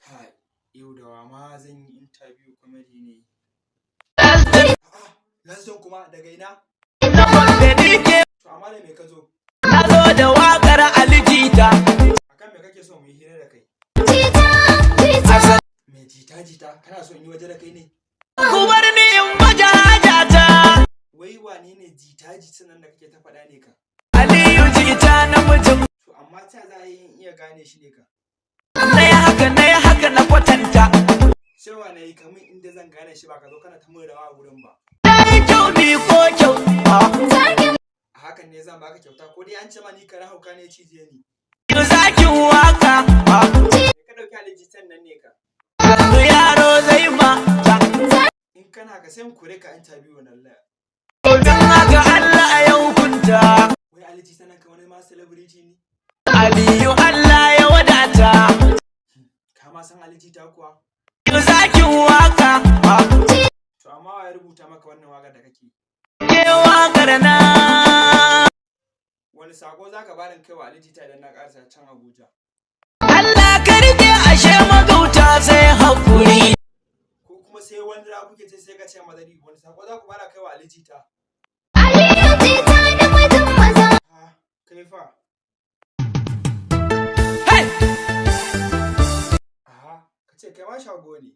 Kai, yau da wa ma zan yi interview comedy ne. Lanzon kuma daga ina? To amma da me ka zo? Na zo da waƙar alijita. Akan me kake so mu yi hira da kai? Jita. Me jita? Kana so in yi waje da kai ne? Ku bar ni in baje hajata. Wai wane ne jita nan da kake ta faɗa ne ka? Aliyu jita namijin. To amma ta za a yi iya gane shi ne ka? Na yi haka na kwatanta. Cewa na yi kamun inda zan gane shi ba ka zo kana ta mun rawa a gurin ba. Na yi kyau ni ko kyau. A hakan ne zan baka kyauta ko dai an ce ma ni karen hauka ne cije ni. Zakin waka. Me ka ɗauki alijitan nan ne ka? Yaro zai ma. In kana ka sai kure ka interview wannan laya. Domin haka Allah ya hukunta. Wai alijitan nan ka wani ma celebrity ne? Aliyu Allah ya wadata. Ka ma san alijita kuwa? Zakin waka. To amma wa ya rubuta maka wannan waƙar da kake? Ke waƙar na. Wani sako za ka bani kai wa alijita idan na ƙarasa can Abuja? Allah ka rike ashe magauta sai hakuri. Ko kuma sai wani ra kuke ce sai ka ce madari wani sako za ku bada kai wa alijita? Aliyu jita da mutum maza. Ha, kai fa? Hey! Aha, ka ce kai ma shago ne.